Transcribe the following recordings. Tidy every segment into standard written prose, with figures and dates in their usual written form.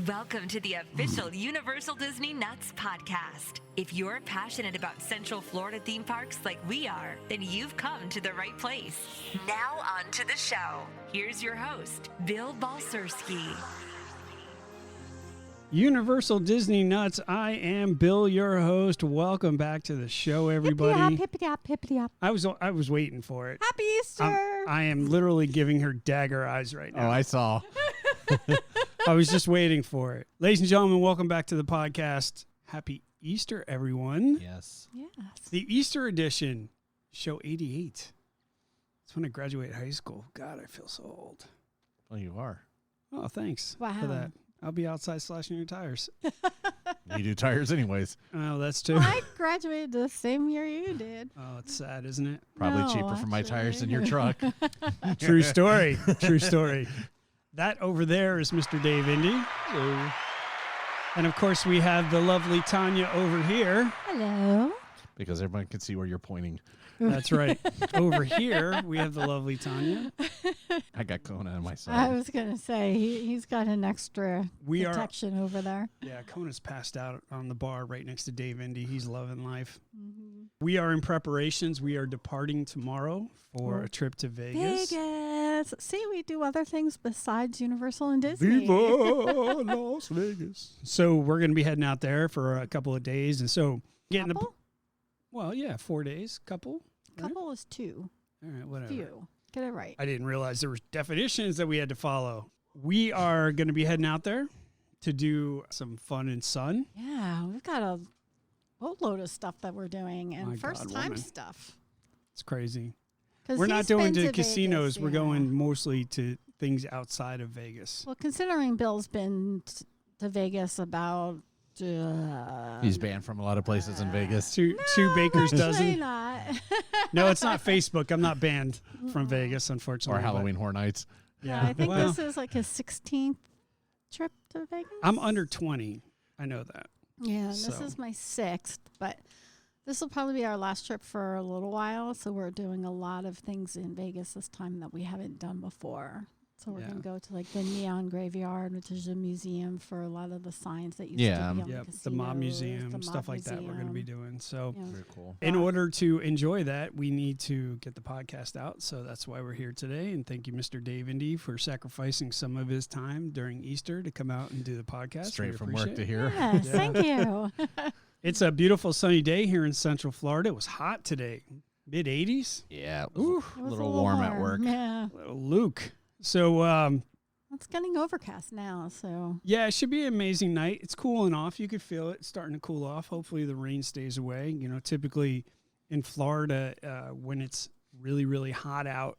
Welcome to the official Universal Disney Nuts podcast. If you're passionate about Central Florida theme parks like we are, then you've come to the right place. Now on to the show. Here's your host, Bill Balcerski. Universal Disney Nuts. I am Bill, your host. Welcome back to the show, everybody. Hippity-hop. I was waiting for it. Happy Easter. I am literally giving her dagger eyes right now. Oh, I saw. I was just waiting for it. Ladies and gentlemen, welcome back to the podcast. Happy Easter, everyone. Yes. The Easter edition, show 88. It's when I graduated high school. God, I feel so old. Well, you are. Oh, thanks Wow. for that. I'll be outside slashing your tires. You do tires anyways. Oh, that's true. I graduated the same year you did. Oh, it's sad, isn't it? Probably No, cheaper for my tires than actually. your truck. True story. True story. That over there is Mr. Dave Indy. Hello. And of course, we have the lovely Tanya over here. Hello. Because everyone can see where you're pointing. That's right. Over here, we have the lovely Tanya. I got Kona on my I side. was going to say, he's got an extra We are, protection over there. yeah, Kona's passed out on the bar right next to Dave Indy. He's loving life. Mm-hmm. We are in preparations. We are departing tomorrow for a trip to Vegas. Vegas. See, we do other things besides Universal and Disney. Viva Las Vegas. So we're going to be heading out there for a couple of days. And so getting Couple? well, yeah, 4 days, couple. Right? Couple is two. All right, whatever. Few. Get it right. I didn't realize there were definitions that we had to follow. We are going to be heading out there to do some fun and sun. Yeah, we've got a boatload of stuff that we're doing and My God, first-time woman. stuff. It's crazy. 'Cause We're not he's doing been to Vegas, casinos. We're yeah. going mostly to things outside of Vegas. Well, considering Bill's been to Vegas about... He's banned from a lot of places in Vegas. Two baker's actually dozen. not. No, it's not Facebook. I'm not banned from Vegas, unfortunately. Or Halloween Horror Nights. Yeah, I think well, this is like his 16th trip to Vegas. I'm under 20. I know that. Yeah, and this so. is my 6th, but this will probably be our last trip for a little while. So we're doing a lot of things in Vegas this time that we haven't done before. So we're Yeah. going to go to like the Neon Graveyard, which is a museum for a lot of the signs that used Yeah. to be on Yep, the the Mob casinos, Museum, the stuff Mob like that we're going to be Museum. doing. So Yeah. Very cool. in order to enjoy that, we need to get the podcast out. So that's why we're here today. And thank you, Mr. Dave Indy, for sacrificing some of his time during Easter to come out and do the podcast. Straight We from work appreciate to it. here. Yes, Yeah. thank you. It's a beautiful sunny day here in Central Florida. It was hot today, mid 80s. Yeah. It was Ooh, It a was little warm at work. Yeah. little Luke. So, It's getting overcast now, so yeah, it should be an amazing night. It's cooling off. You could feel it starting to cool off. Hopefully the rain stays away. You know, typically in Florida, when it's really, really hot out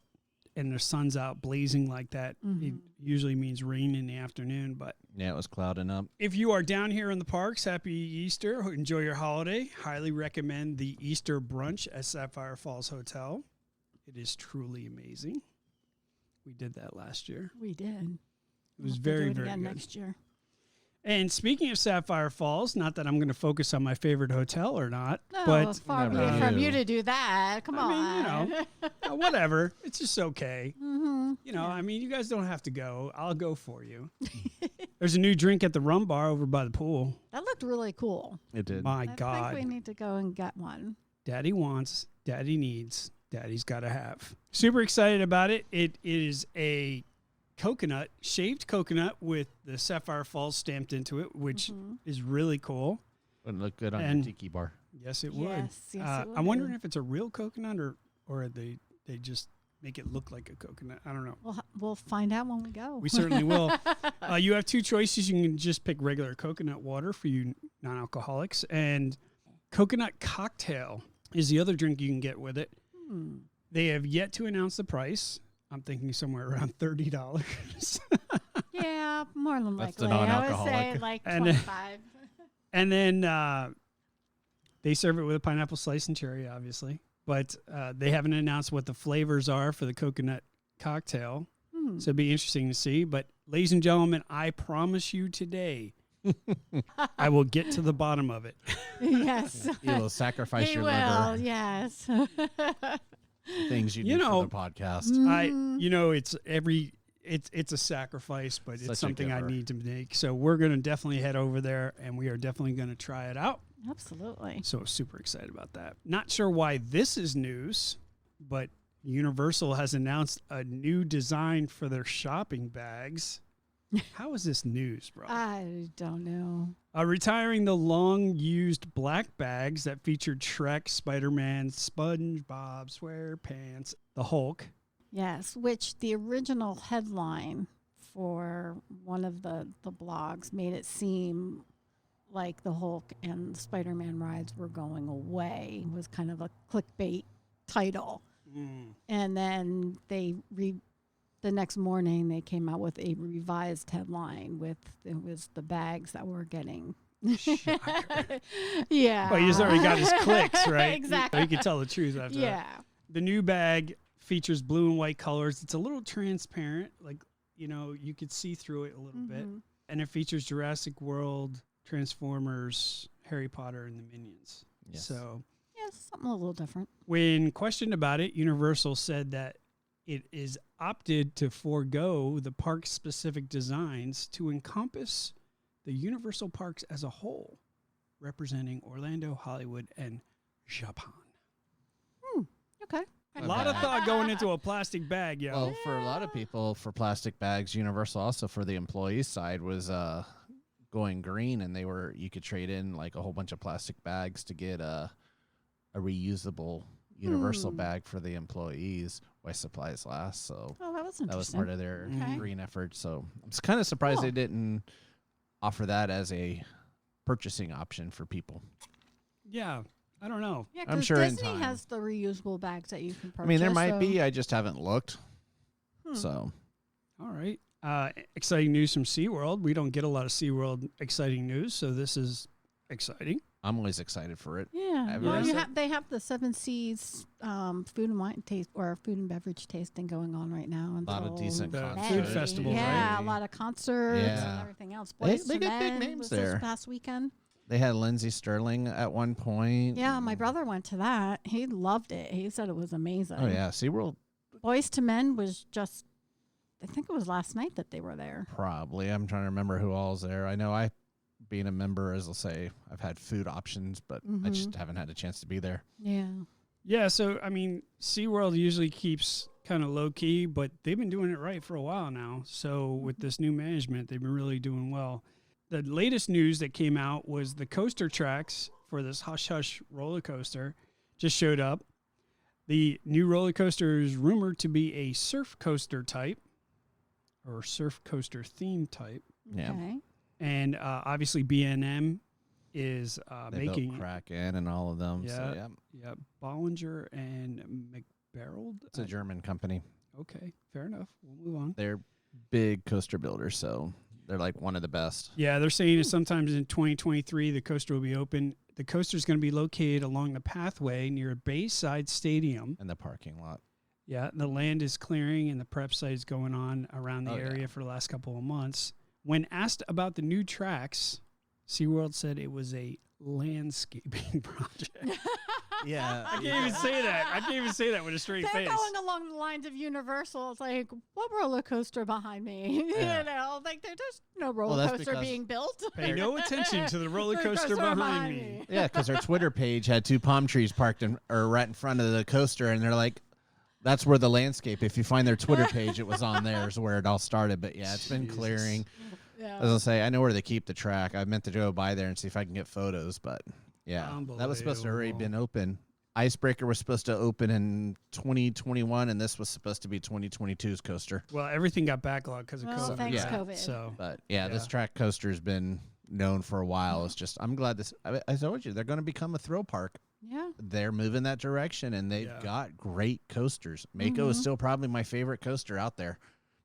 and the sun's out blazing like that, it usually means rain in the afternoon. But Yeah, it was clouding up. if you are down here in the parks, happy Easter. Enjoy your holiday. Highly recommend the Easter brunch at Sapphire Falls Hotel. It is truly amazing. We did that last year. we did. It was We'll have to very, do it very again good. next year. And speaking of Sapphire Falls, not that I'm going to focus on my favorite hotel or not, No, but far be Never it from knew. you to do that. Come I on. mean, you know, whatever. It's just okay. Mm-hmm. You know, I mean, you guys don't have to go. I'll go for you. There's a new drink at the rum bar over by the pool. That looked really cool. It did. My I God. think we need to go and get one. Daddy wants, daddy needs, daddy's got to have. Super excited about it. It is a coconut, shaved coconut with the Sapphire Falls stamped into it, which is really cool. Wouldn't look good on And- your tiki bar. Yes, it would. Yes, it would. I'm wondering if it's a real coconut or they just make it look like a coconut. I don't know. We'll find out when we go. We certainly will. You have two choices. You can just pick regular coconut water for you non-alcoholics, and coconut cocktail is the other drink you can get with it. They have yet to announce the price. I'm thinking somewhere around $30. Yeah, more than That's likely. the I would non-alcoholic. say like And- 25. And then they serve it with a pineapple slice and cherry, obviously. But they haven't announced what the flavors are for the coconut cocktail. So it'd be interesting to see. But ladies and gentlemen, I promise you today, I will get to the bottom of it. Yes. You will sacrifice He your will, liver. yes. Things you You do know, for the podcast. It's every it's a sacrifice, but Such a it's something I giver. need to make. So we're going to definitely head over there, and we are definitely going to try it out. Absolutely. So super excited about that. Not sure why this is news, but Universal has announced a new design for their shopping bags. How is this news, bro? I don't know. Retiring the long-used black bags that featured Shrek, Spider-Man, SpongeBob SquarePants, the Hulk. Yes, which the original headline for one of the blogs made it seem like the Hulk and Spider-Man rides were going away. It was kind of a clickbait title. And then the next morning they came out with a revised headline it was the bags that were getting. Yeah. Well, he's already got his clicks, right? Exactly. You can tell the truth after that. Yeah. The new bag features blue and white colors. It's a little transparent, you could see through it a little bit. And it features Jurassic World, Transformers, Harry Potter, and the Minions. Yes. So, Yeah, something a little different. when questioned about it, Universal said that it is opted to forego the park-specific designs to encompass the Universal parks as a whole, representing Orlando, Hollywood, and Japan. Okay. A lot of thought going into a plastic bag, yo. Well, for a lot of people, for plastic bags, Universal also for the employee side was going green, and you could trade in like a whole bunch of plastic bags to get a reusable Universal bag for the employees while supplies last. So Oh, that was that was interesting. part of their Okay. green effort. So I'm kind of surprised Cool. they didn't offer that as a purchasing option for people. Yeah, I don't know. Yeah, I'm 'cause sure in Disney time. has the reusable bags that you can purchase. I mean, there might so- be. I just haven't looked. Hmm. So All right. Exciting news from SeaWorld. We don't get a lot of SeaWorld exciting news, so this is exciting. I'm always excited for it. Yeah, I've well, already they have the Seven Seas food and wine taste or food and beverage tasting going on right now. A lot of decent The concerts. food festival, yeah, right? a lot of concerts Yeah. and everything else. They Boys to get big Men names was there. this past weekend. They had Lindsey Sterling at one point. Yeah, my brother went to that. He loved it. He said it was amazing. Oh yeah, SeaWorld Boys to Men was just, I think it was last night that they were there. probably. I'm trying to remember who all's there. I know being a member, as I'll say, I've had food options, but I just haven't had a chance to be there. Yeah. Yeah, so, I mean, SeaWorld usually keeps kind of low-key, but they've been doing it right for a while now. So with this new management, they've been really doing well. The latest news that came out was the coaster tracks for this Hush Hush roller coaster just showed up. The new roller coaster is rumored to be a surf coaster type or surf coaster theme type. Yeah. Okay. And obviously B&M is They making built Kraken and all of them. So Yeah. yeah, Bollinger and McBarrel. it's a German company. Okay, fair enough. We'll move on. They're big coaster builders, so they're like one of the best. Yeah, they're saying that sometimes in 2023 the coaster will be open. The coaster is going to be located along the pathway near Bayside Stadium. In the parking lot. Yeah, the land is clearing and the prep site is going on around the Oh, yeah. area for the last couple of months. When asked about the new tracks, SeaWorld said it was a landscaping project. Yeah. I can't even say that. I can't even say that with a straight They're face. going along the lines of Universal. It's like, what roller coaster behind me? Yeah. You know, like there's no roller that's coaster because- being built. Pay no attention to the roller coaster behind me. Yeah, because their Twitter page had 2 palm trees parked right in front of the coaster, and they're like, that's where the landscape. If you find their Twitter page, it was on there is where it all started. But yeah, it's been Jesus. clearing. Yeah. As I say, I know where they keep the track. I meant to go by there and see if I can get photos, but yeah, that was supposed to have already been open. Icebreaker was supposed to open in 2021, and this was supposed to be 2022's coaster. Well, everything got backlogged because of Well, COVID. thanks, Yeah. COVID. So But yeah, Yeah. this track coaster's been known for a while. It's just, I'm glad this, I told you, they're going to become a thrill park. Yeah. They're moving that direction, and they've Yeah. got great coasters. Mako is still probably my favorite coaster out there.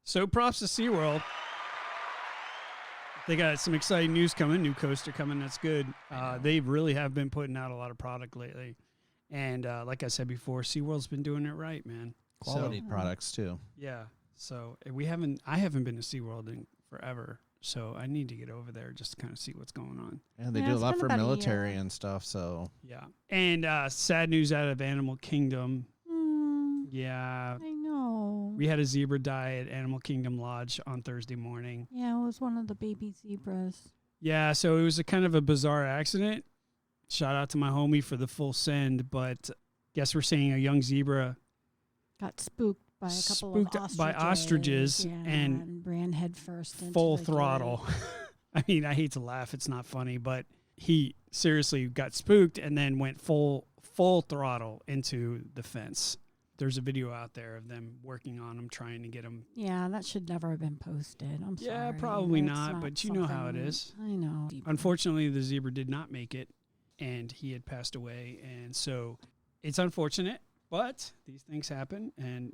So props to SeaWorld. They got some exciting news coming, new coaster coming. That's good. They really have been putting out a lot of product lately. And like I said before, SeaWorld's been doing it right, man. Quality So, products, too. yeah. So I haven't been to SeaWorld in forever. So I need to get over there just to kind of see what's going on. And they Yeah, do a it's lot been for about a military year. and stuff, so Yeah. And sad news out of Animal Kingdom. Mm, Yeah. I know. We had a zebra die at Animal Kingdom Lodge on Thursday morning. Yeah, it was one of the baby zebras. Yeah, so it was a kind of a bizarre accident. Shout out to my homie for the full send, but guess we're seeing a young zebra Got spooked by a couple of ostriches. by ostriches and ran headfirst into full the throttle. gate. I mean, I hate to laugh. It's not funny, but he seriously got spooked and then went full throttle into the fence. There's a video out there of them working on him, trying to get him. Yeah, that should never have been posted. I'm sorry. Yeah, probably That's not, but you know how it something- is. I know. Unfortunately, the zebra did not make it, and he had passed away. And so it's unfortunate, but these things happen. And,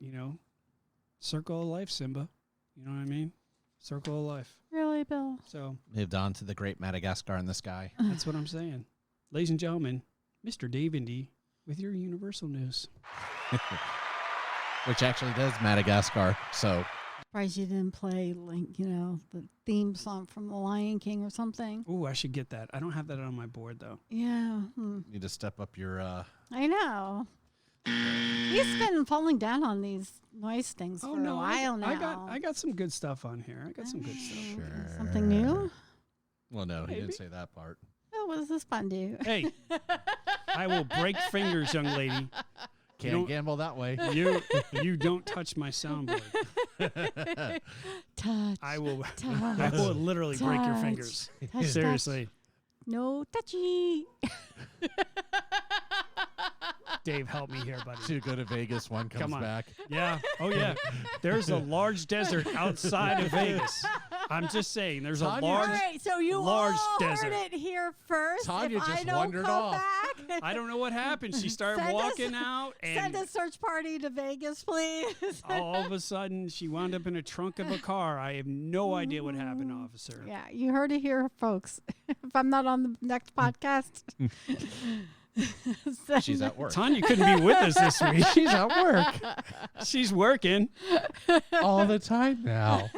circle of life, Simba. You know what I mean? Circle of life. Really, Bill? So Moved on to the great Madagascar in the sky. that's what I'm saying. Ladies and gentlemen, Mr. Dave Indy with your Universal News. Which actually does Madagascar. So Surprised you didn't play, the theme song from The Lion King or something. Ooh, I should get that. I don't have that on my board, though. Yeah. need to step up your. I know. He's been falling down on these noise things for a while now. I got some good stuff on here. I got some good stuff. Sure. Something new? Well, no, he Maybe. didn't say that part. Oh, what does this button do? Hey, I will break fingers, young lady. Can't don't- gamble that way. You don't touch my soundboard. Touch. I will Touch. literally break your Touch. fingers. Touch, Seriously. No touchy. Dave, help me here, buddy. To go to Vegas, one comes Come on. back. Yeah. Oh, yeah. There's a large desert outside of Vegas. I'm just saying, there's a Tanya large. All right, so you large all desert. heard it here first. Tanya if I just don't wandered come off. back, I don't know what happened. She started Send us- walking out, send and a search party to Vegas, please. all of a sudden, she wound up in a trunk of a car. I have no idea what happened, officer. Yeah, you heard it here, folks. If I'm not on the next podcast, She's at work. Tanya couldn't be with us this week. She's at work She's working. all the time now.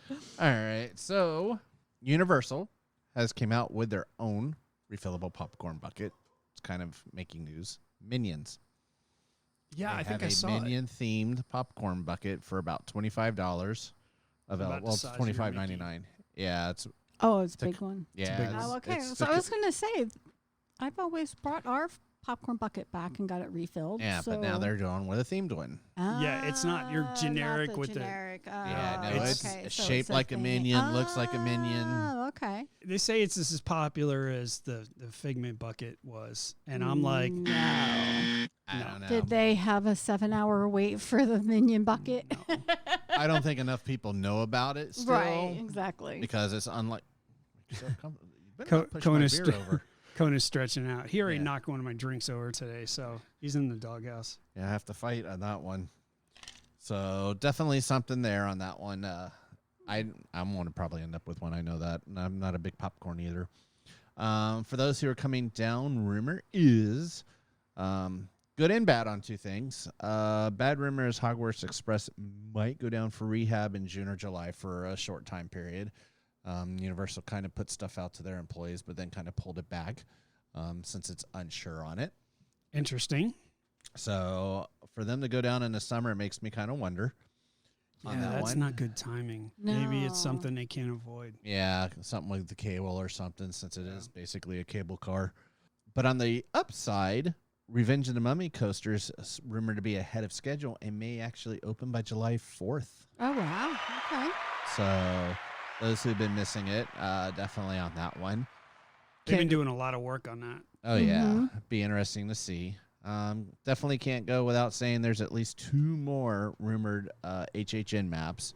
All right. So Universal has came out with their own refillable popcorn bucket. It's kind of making news. Minions. Yeah, They I think have I a saw it. Minion-themed popcorn bucket for about $25. About the It's size of your $25.99. Yeah, it's oh, it's a It's a- big one. yeah. big it's- Oh, okay. it's So the I was going to say, I've always brought our popcorn bucket back and got it refilled. yeah, but now they're going with a themed one. Yeah, it's not your generic with the- generic. Yeah, Oh, no, it's okay. So shaped like a minion, looks like a minion. Oh, okay. They say it's as popular as the Figment bucket was. And I'm like, no. I No. don't know. Did they have a 7-hour wait for the minion bucket? no. I don't think enough people know about it still. Right, exactly. Because it's unlike. You've been Co- pushing my Cona's beer st- over. Kona's stretching out. He already Yeah. knocked one of my drinks over today, so he's in the doghouse. Yeah, I have to fight on that one. So definitely something there on that one. I'm going to probably end up with one. I know that. And I'm not a big popcorn either. For those who are coming down, rumor is good and bad on two things. Bad rumor is Hogwarts Express might go down for rehab in June or July for a short time period. Universal kind of put stuff out to their employees, but then kind of pulled it back since it's unsure on it. Interesting. So for them to go down in the summer, it makes me kind of wonder. On Yeah, that that's one. not good timing. Maybe it's No. something they can't avoid. Yeah, something with the cable or something, since it is basically a cable car. But on the upside, Revenge of the Mummy coaster is rumored to be ahead of schedule and may actually open by July 4th. Oh, wow. Okay. So those who've been missing it, definitely on that one. They've been Can't- doing a lot of work on that. Oh, yeah. Mhm. Be interesting to see. Definitely can't go without saying there's at least 2 more rumored HHN maps.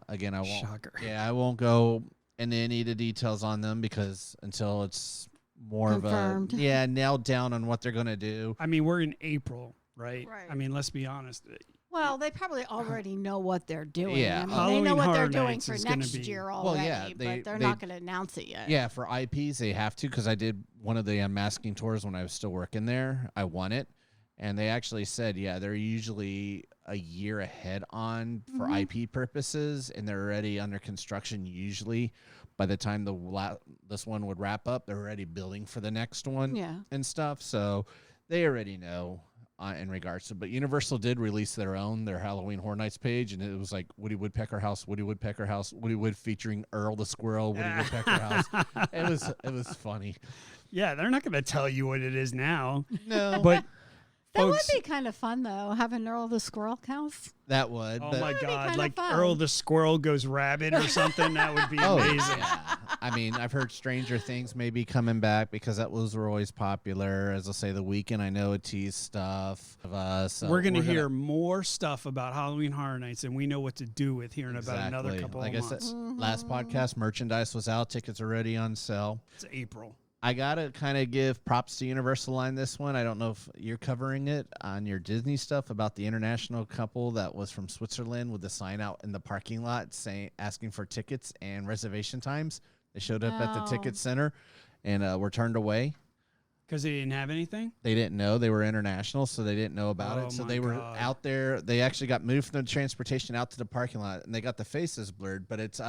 Again, I won't. Shocker. Yeah, I won't go into any of the details on them because until it's more Confirmed. of a nailed down on what they're gonna do. I mean, we're in April, right? Right. I mean, let's be honest. Well, they probably already know what they're doing. Yeah. I mean, they Halloween know what they're Horror doing Nights for is gonna next be- year Well, already, yeah, but they're they- not going to announce it yet. Yeah, for IPs they have to because I did one of the unmasking tours when I was still working there. I won it, and they actually said, yeah, they're usually a year ahead on for IP purposes, and they're already under construction. Usually, by the time this one would wrap up, they're already building for the next one Yeah. and stuff. So they already know in regards to, but Universal did release their Halloween Horror Nights page, and it was like Woody Woodpecker House, Woody Woodpecker House, Woody Wood featuring Earl the Squirrel, Woody Woodpecker House. It was funny. Yeah, they're not going to tell you what it is now. No, But That folks, would be kind of fun, though, having Earl the Squirrel house. that would. oh but- my That'd be God, kinda like fun. Earl the Squirrel goes rabbit or something. That would be Oh, amazing. yeah. I mean, I've heard Stranger Things may be coming back because that were always popular. As I say, The Weeknd, I know, it teased stuff of us. So We're going to hear more stuff about Halloween Horror Nights than we know what to do with here in about another Exactly. couple like of I months. said, last podcast, merchandise was out. Tickets are already on sale. It's April. I got to kind of give props to Universal on this one. I don't know if you're covering it on your Disney stuff about the international couple that was from Switzerland with the sign out in the parking lot asking for tickets and reservation times. They showed up at the Oh. ticket center and were turned away. Because they didn't have anything? They didn't know they were international, so they didn't know about Oh it. So my they were God. out there. They actually got moved from the transportation out to the parking lot, and they got the faces blurred. But it's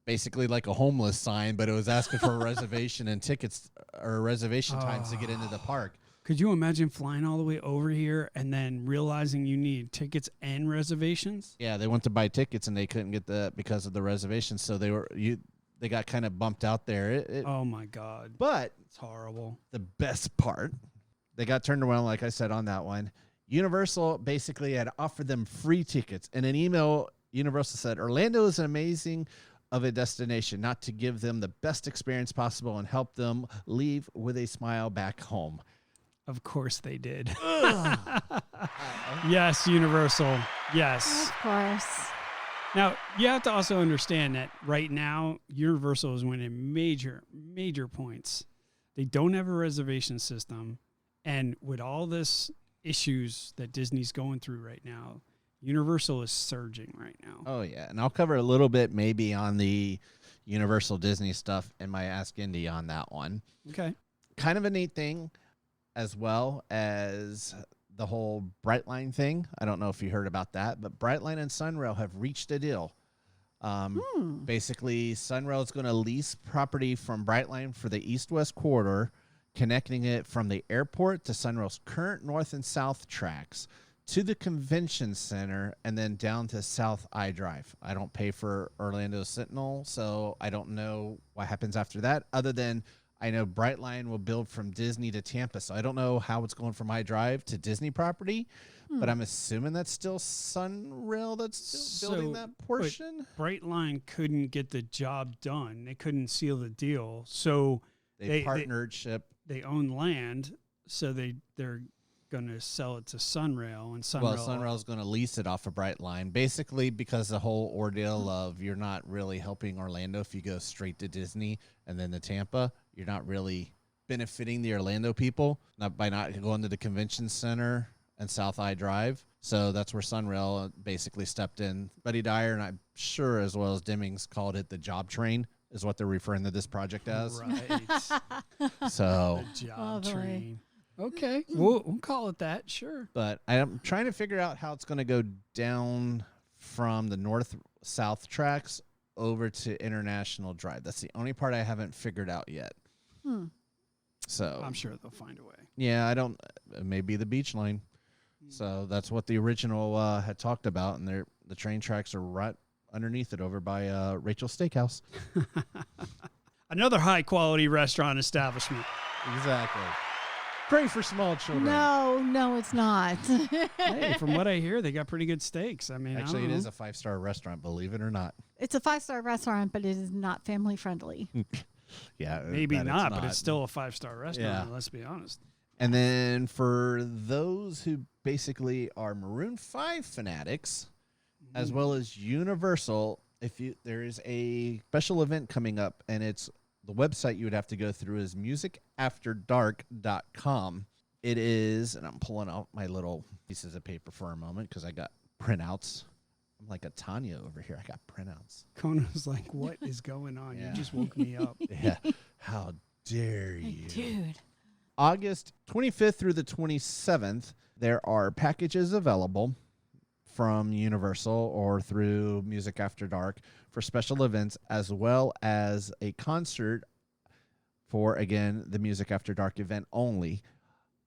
basically like a homeless sign, but it was asking for a reservation and tickets or reservation times to get into the park. Could you imagine flying all the way over here and then realizing you need tickets and reservations? Yeah, they went to buy tickets and they couldn't get because of the reservations. So they got kind of bumped out there. Oh my God. But It's horrible. the best part, they got turned around, like I said on that one. Universal basically had offered them free tickets. In an email, Universal said, Orlando is an amazing of a destination, not to give them the best experience possible and help them leave with a smile back home. Of course they did. Yes, Universal. Yes. Of course. Now, you have to also understand that right now, Universal is winning major points. They don't have a reservation system. And with all this issues that Disney's going through right now, Universal is surging right now. Oh, yeah. And I'll cover a little bit maybe on the Universal Disney stuff in my Ask Indy on that one. Okay. Kind of a neat thing, as well as the whole Brightline thing. I don't know if you heard about that, but Brightline and Sunrail have reached a deal. Basically, Sunrail is going to lease property from Brightline for the east-west corridor, connecting it from the airport to Sunrail's current north and south tracks to the convention center and then down to South I Drive. I don't pay for Orlando Sentinel, so I don't know what happens after that, other than I know Brightline will build from Disney to Tampa, so I don't know how it's going from I Drive to Disney property, but I'm assuming that's still Sunrail that's still building that portion. Brightline couldn't get the job done. They couldn't seal the deal. So They partnership. they own land, so they're going to sell it to Sunrail, and Sunrail. Well, Sunrail's going to lease it off of Brightline, basically because the whole ordeal of you're not really helping Orlando if you go straight to Disney and then to Tampa. You're not really benefiting the Orlando people by not going to the convention center and South I Drive. So that's where Sunrail basically stepped in. Buddy Dyer, and I'm sure as well as Demings, called it the job train, is what they're referring to this project as. Right. So, The job Lovely. train. Okay. We'll call it that. Sure. but I'm trying to figure out how it's going to go down from the north-south tracks over to International Drive. That's the only part I haven't figured out yet. So I'm sure they'll find a way. yeah, I don't. Maybe the beach line. So that's what the original had talked about, and the train tracks are right underneath it over by Rachel's Steakhouse. Another high quality restaurant establishment. Exactly. Great for small children. No, it's not. Hey, from what I hear, they got pretty good steaks. I mean, Actually, it is a 5-star restaurant, believe it or not. It's a 5-star restaurant, but it is not family friendly. Yeah, maybe that not, but it's still a 5-star restaurant. Yeah. Let's be honest. And then for those who basically are Maroon 5 fanatics, as well as Universal, there is a special event coming up, and it's the website you would have to go through is musicafterdark.com. It is, and I'm pulling out my little pieces of paper for a moment because I got printouts. I'm like a Tanya over here. I got printouts. Conan's like, what is going on? Yeah. You just woke me up. Yeah. How dare you? Dude. August 25th through the 27th, there are packages available from Universal or through Music After Dark for special events, as well as a concert for, again, the Music After Dark event only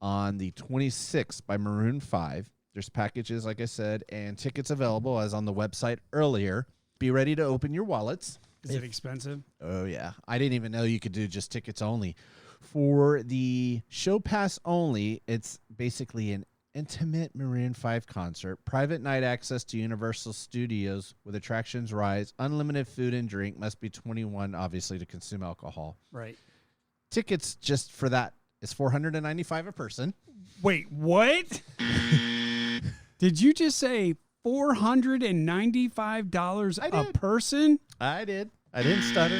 on the 26th by Maroon 5. There's packages, like I said, and tickets available as on the website earlier. Be ready to open your wallets. Is it expensive? Oh, yeah. I didn't even know you could do just tickets only. For the show pass only, it's basically an intimate Maroon 5 concert, private night access to Universal Studios with attractions rise, unlimited food and drink, must be 21, obviously, to consume alcohol. Right. Tickets just for that is $495 a person. Wait, what? Did you just say $495 a person? I did. I didn't stutter.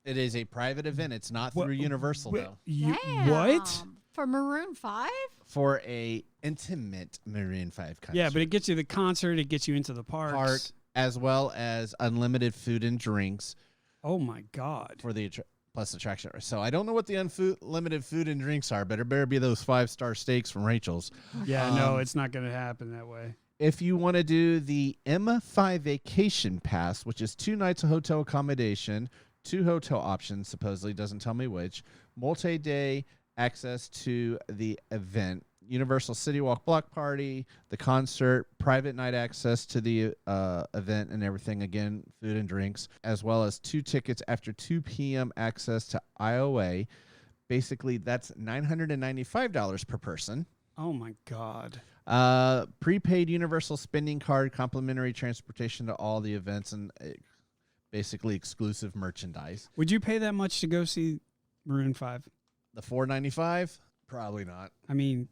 It is a private event. It's not through Universal, though. Damn. What? For Maroon 5? For a intimate Maroon 5 concert. Yeah, but it gets you the concert. It gets you into the parks. As well as unlimited food and drinks. Oh, my God. For the plus attraction. So I don't know what the unlimited food and drinks are, but it better be those 5-star steaks from Rachel's. Yeah, no, it's not going to happen that way. If you want to do the M5 Vacation Pass, which is 2 nights of hotel accommodation, 2 hotel options, supposedly, doesn't tell me which, multi-day access to the event, Universal City Walk Block Party, the concert, private night access to the event and everything, again, food and drinks, as well as 2 tickets after 2 p.m. access to IOA. Basically, that's $995 per person. Oh, my God. Prepaid Universal spending card, complimentary transportation to all the events, and basically exclusive merchandise. Would you pay that much to go see Maroon 5? The $495? Probably not. I mean,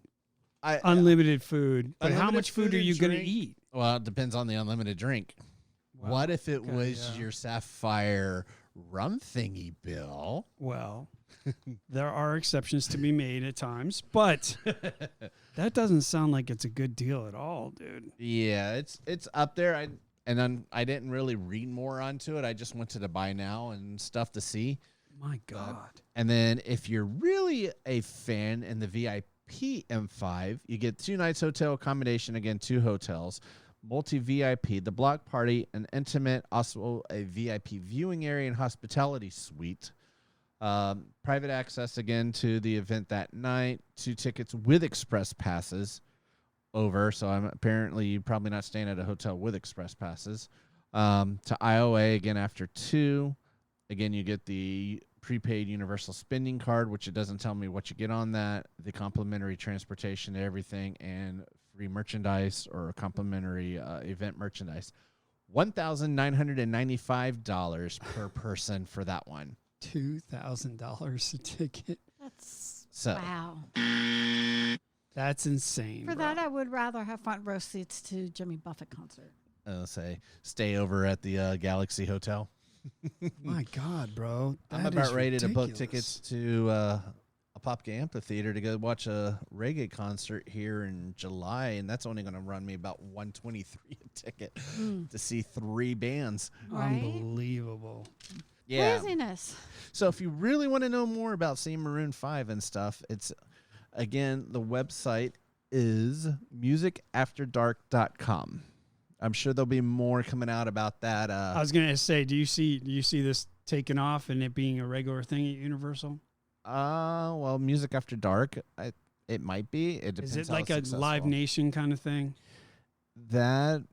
unlimited food. But how unlimited much food are you going to eat? Well, it depends on the unlimited drink. Wow. What if it was your Sapphire rum thingy, Bill? Well, there are exceptions to be made at times, but that doesn't sound like it's a good deal at all, dude. Yeah, it's up there. I didn't really read more onto it. I just went to the buy now and stuff to see. My God. And then if you're really a fan in the VIP M5, you get 2 nights hotel accommodation, again, 2 hotels, multi-VIP, the block party, an intimate, also a VIP viewing area and hospitality suite. Private access, again, to the event that night, 2 tickets with express passes over. So I'm apparently probably not staying at a hotel with express passes. To IOA, again, after 2. Again, you get the prepaid Universal spending card, which it doesn't tell me what you get on that, the complimentary transportation to everything, and free merchandise or complimentary event merchandise. $1,995 per person for that one. $2,000 a ticket. Wow. That's insane. For that, I would rather have front row seats to Jimmy Buffett concert. Say, stay over at the Galaxy Hotel. My God, bro. I'm about ready to book tickets to a Popka Amphitheater to go watch a reggae concert here in July, and that's only going to run me about $123 a ticket to see 3 bands. Right? Unbelievable. Yeah. Craziness. So if you really want to know more about seeing Maroon 5 and stuff, it's, again, the website is musicafterdark.com. I'm sure there'll be more coming out about that. I was going to say, do you see this taking off and it being a regular thing at Universal? Well, Music After Dark, it might be. It depends. Is it like a Live Nation kind of thing? That,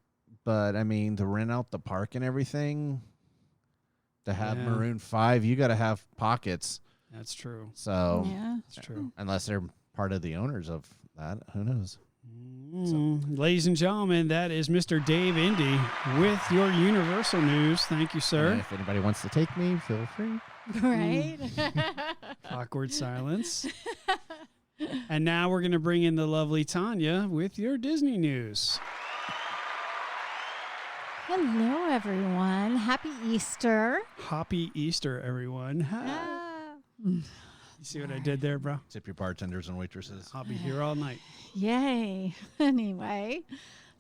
but I mean, to rent out the park and everything, to have Maroon 5, you got to have pockets. That's true. So, yeah, that's true. Unless they're part of the owners of that, who knows? Ladies and gentlemen, that is Mr. Dave Indy with your Universal news. Thank you, sir. And if anybody wants to take me, feel free. Right? Awkward silence. And now we're going to bring in the lovely Tanya with your Disney news. Hello, everyone. Happy Easter. Happy Easter, everyone. You see what I did there, bro? Tip your bartenders and waitresses. I'll be here all night. Yay. Anyway,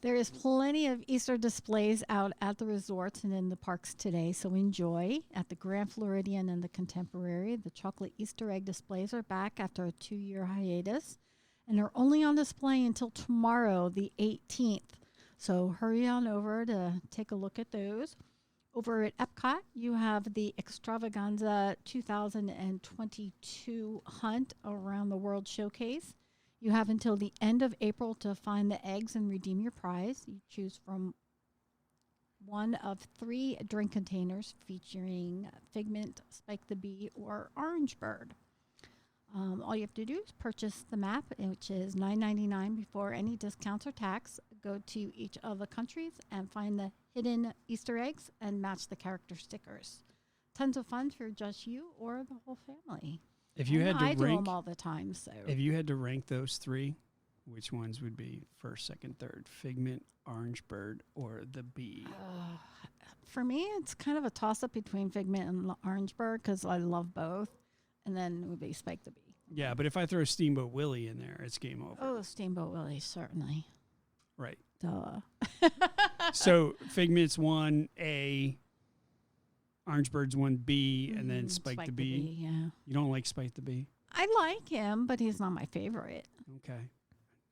there is plenty of Easter displays out at the resorts and in the parks today, so enjoy. At the Grand Floridian and the Contemporary, the chocolate Easter egg displays are back after a 2-year hiatus, and they're only on display until tomorrow, the 18th. So hurry on over to take a look at those. Over at Epcot, you have the Extravaganza 2022 Hunt Around the World Showcase. You have until the end of April to find the eggs and redeem your prize. You choose from one of 3 drink containers featuring Figment, Spike the Bee, or Orange Bird. All you have to do is purchase the map, which is $9.99 before any discounts or tax. Go to each of the countries and find the hidden Easter eggs and match the character stickers. Tons of fun for just you or the whole family. If you had to I do rank, them all the time. So if you had to rank those 3, which ones would be first, second, third? Figment, Orange Bird, or the Bee? For me, it's kind of a toss-up between Figment and Orange Bird because I love both. And then it would be Spike the Bee. Yeah, but if I throw Steamboat Willie in there, it's game over. Oh, Steamboat Willie, certainly. Right. Duh. So Figment's 1A, Orange Bird's 1B, and then Spike the Bee. Yeah. You don't like Spike the Bee? I like him, but he's not my favorite. Okay.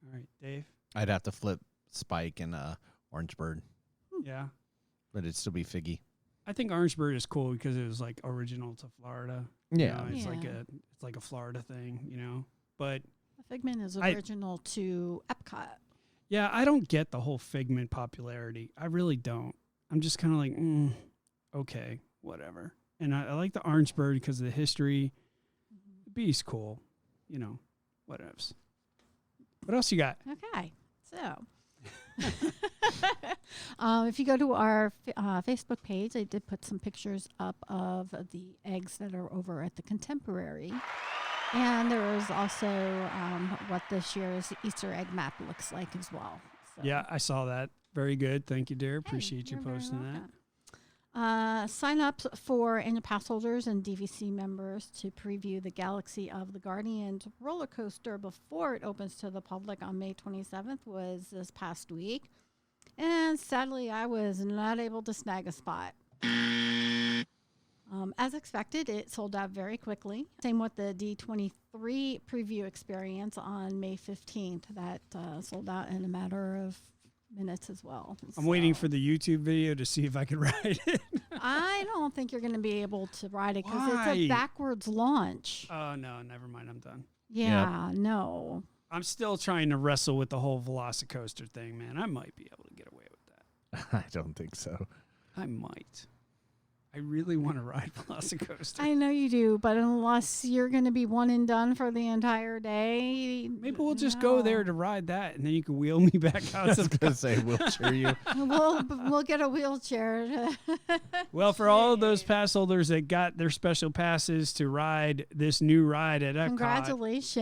All right, Dave? I'd have to flip Spike and Orange Bird, Yeah. but it'd still be Figgy. I think Orange Bird is cool because it was like original to Florida. Yeah. You know, Yeah. it's like a Florida thing, you know. But Figment is original to Epcot. yeah, I don't get the whole Figment popularity. I really don't. I'm just kind of like, okay, whatever. And I like the Orange Bird because of the history. The Bee's cool, you know, whatevs. What else you got? Okay, so if you go to our Facebook page, I did put some pictures up of the eggs that are over at the Contemporary. And there is also what this year's Easter egg map looks like as well. So. Yeah, I saw that. Very good. Thank you, dear. Appreciate you you're very posting that. welcome. Sign up for annual pass holders and DVC members to preview the Galaxy of the Guardians roller coaster before it opens to the public on May 27th was this past week. And sadly, I was not able to snag a spot. As expected, it sold out very quickly. Same with the D23 preview experience on May 15th. That sold out in a matter of minutes as well. I'm waiting for the YouTube video to see if I can ride it. I don't think you're going to be able to ride it because it's Why? a backwards launch. Oh, no, never mind. I'm done. Yeah, no. I'm still trying to wrestle with the whole Velocicoaster thing, man. I might be able to get away with that. I don't think so. I might. I really want to ride Velocicoaster. I know you do, but unless you're going to be one and done for the entire day. Maybe we'll just go there to ride that, and then you can wheel me back out. I was going to say wheelchair you. We'll get a wheelchair. Well, for all of those pass holders that got their special passes to ride this new ride at Epcot,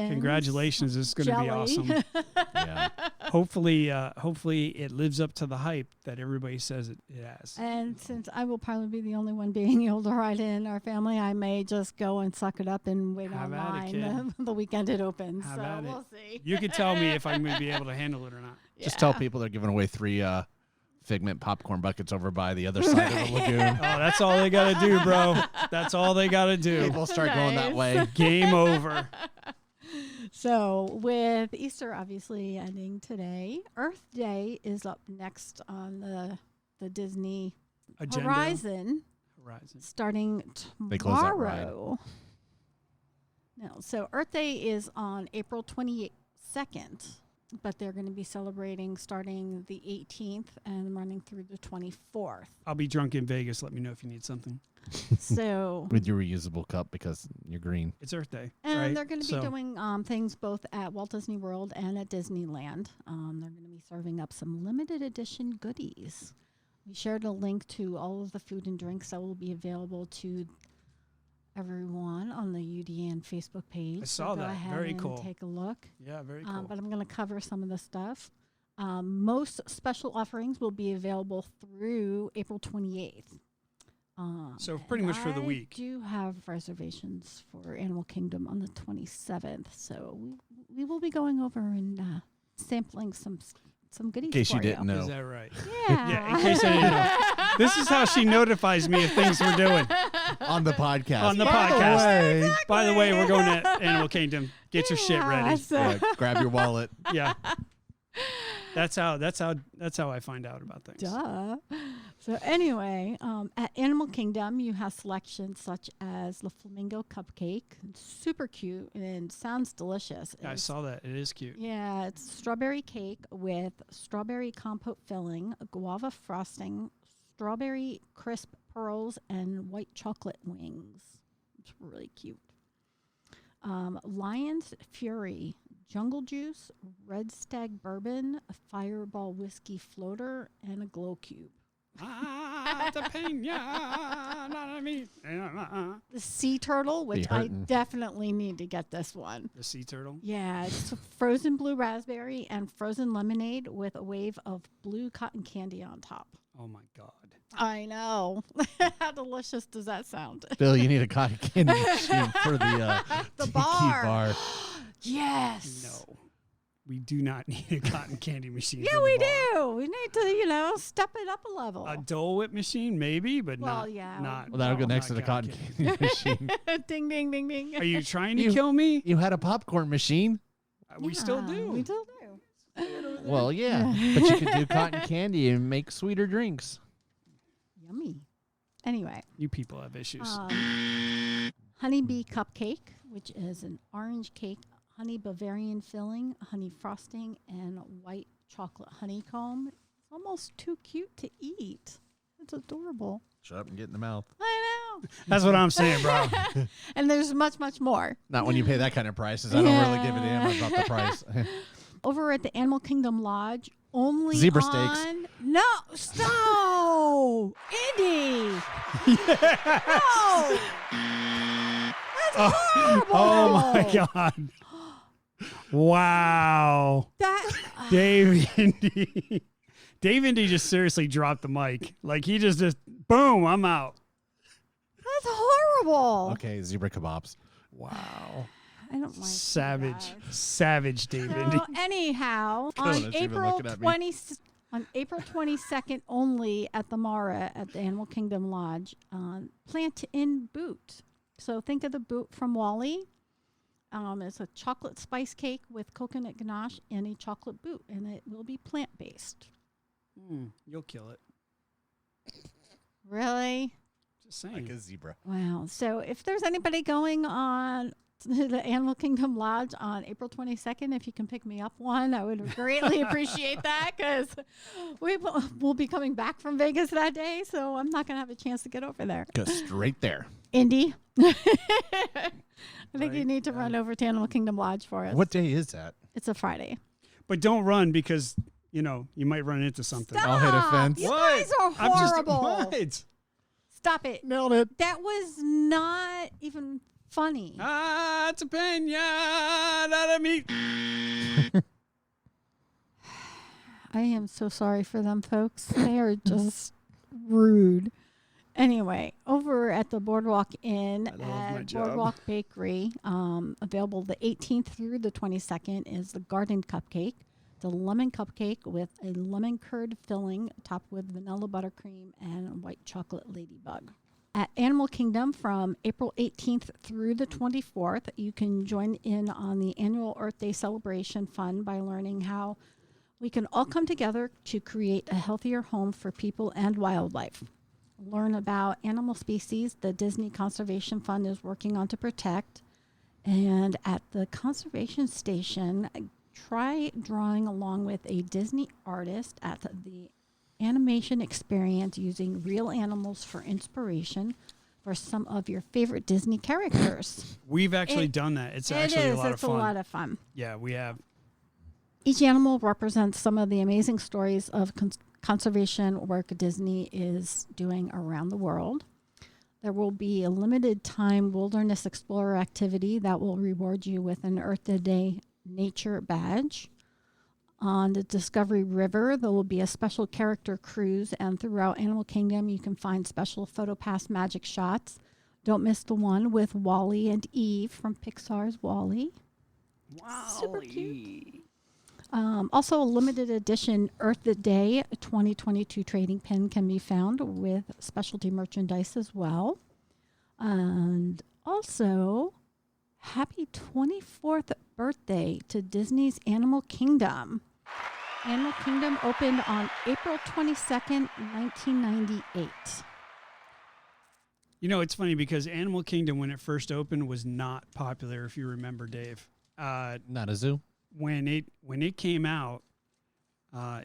Congratulations. It's going to be awesome. Yeah. Hopefully it lives up to the hype that everybody says it has. And since I will probably be the only one being able to ride it in our family, I may just go and suck it up and wait Have at it, online kid. the weekend it opens. Have So at it. we'll see. You can tell me if I'm going to be able to handle it or not. Just tell people they're giving away 3 Figment popcorn buckets over by the other side of the lagoon. Oh, that's all they got to do, bro. That's all they got to do. People start going that way. Game over. So with Easter obviously ending today, Earth Day is up next on the Disney Agenda. Horizon, starting They close that ride. tomorrow. No, so Earth Day is on April 22nd, but they're going to be celebrating starting the 18th and running through the 24th. I'll be drunk in Vegas. Let me know if you need something. So With your reusable cup because you're green. It's Earth Day. and right? they're going to be So, doing things both at Walt Disney World and at Disneyland. They're going to be serving up some limited edition goodies. We shared a link to all of the food and drinks that will be available to everyone on the UDN Facebook page. I saw so that. Go ahead Very and cool. Take a look. Yeah, very cool. But I'm going to cover some of the stuff. Most special offerings will be available through April 28th. So pretty much for the week. I do have reservations for Animal Kingdom on the 27th, so we will be going over and sampling some goodies. In case for you didn't know. Is that right? Yeah. Yeah, in case I didn't know. This is how she notifies me of things we're doing On the podcast. on the By the podcast. way. By the way, we're going to Animal Kingdom. Get your shit ready. So- Yeah, grab your wallet. Yeah. That's how I find out about things. Duh. So anyway, at Animal Kingdom, you have selections such as the Flamingo Cupcake. It's super cute and sounds delicious. I saw that. It is cute. Yeah, it's strawberry cake with strawberry compote filling, guava frosting, strawberry crisp pearls, and white chocolate wings. It's really cute. Lion's Fury, Jungle Juice, Red Stag Bourbon, a Fireball Whiskey Floater, and a Glow Cube. The Sea Turtle, which I definitely need to get this one. The Sea Turtle? Yeah, it's frozen blue raspberry and frozen lemonade with a wave of blue cotton candy on top. Oh, my God. I know. How delicious does that sound? Bill, you need a cotton candy machine for the The tiki bar. Yes. No. We do not need a cotton candy machine. Yeah, for the we bar. do. We need to, step it up a level. A Dole Whip machine, maybe, but Well, yeah. not. Well, that'll go no, next to not the cotton candy machine. Ding, ding, ding, ding. Are you trying to kill me? You had a popcorn machine. We still do. We still do. Well, yeah, but you could do cotton candy and make sweeter drinks. Yummy. Anyway. You people have issues. Honeybee Cupcake, which is an orange cake, honey Bavarian filling, honey frosting, and white chocolate honeycomb. It's almost too cute to eat. It's adorable. Shut up and get in the mouth. I know. That's what I'm saying, bro. And there's much, much more. Not when you pay that kind of prices. I don't really give a damn about the price. Over at the Animal Kingdom Lodge, only Zebra on... steaks. No, stop! Indy! No! That's horrible! Oh, my God. Wow. That... Dave Indy. Dave Indy just seriously dropped the mic. Like, he just boom, I'm out. That's horrible. Okay, zebra kebabs. Wow. I don't like Savage. that. Savage Dave Indy. So anyhow, That's on even April looking at me. 22nd only at the Mara at the Animal Kingdom Lodge, plant-in boot. So think of the boot from Wall-E. It's a chocolate spice cake with coconut ganache and a chocolate boot, and it will be plant-based. You'll kill it. Really? Just saying. Like a zebra. Wow. So if there's anybody going on to the Animal Kingdom Lodge on April 22nd, if you can pick me up one, I would greatly appreciate that, because we'll be coming back from Vegas that day, so I'm not going to have a chance to get over there. Go straight there. Indy. I think you need to run over to Animal Kingdom Lodge for us. What day is that? It's a Friday. But don't run, because, you might run into something. Stop! I'll hit a fence. You guys are horrible. What? Stop it. Nailed it. That was not even funny. It's a pinata meat. I am so sorry for them, folks. They are just rude. Anyway, over at the Boardwalk Inn I love my at job. Boardwalk Bakery, available the 18th through the 22nd, is the Garden Cupcake, the lemon cupcake with a lemon curd filling topped with vanilla buttercream and white chocolate ladybug. At Animal Kingdom from April 18th through the 24th, you can join in on the annual Earth Day celebration fun by learning how we can all come together to create a healthier home for people and wildlife. Learn about animal species the Disney Conservation Fund is working on to protect. And at the conservation station, try drawing along with a Disney artist at the animation experience using real animals for inspiration for some of your favorite Disney characters. We've actually done that. It's actually a lot of fun. It's a lot of fun. Yeah, we have. Each animal represents some of the amazing stories of conservation work Disney is doing around the world. There will be a limited time wilderness explorer activity that will reward you with an Earth Day nature badge. On the Discovery River, there will be a special character cruise, and throughout Animal Kingdom, you can find special PhotoPass magic shots. Don't miss the one with Wall-E and Eve from Pixar's Wall-E. Wow. Super cute. Also, a limited edition Earth Day 2022 trading pin can be found with specialty merchandise as well. And also, happy 24th birthday to Disney's Animal Kingdom. Animal Kingdom opened on April 22nd, 1998. You know, it's funny because Animal Kingdom, when it first opened, was not popular, if you remember, Dave. Not a zoo. When it came out,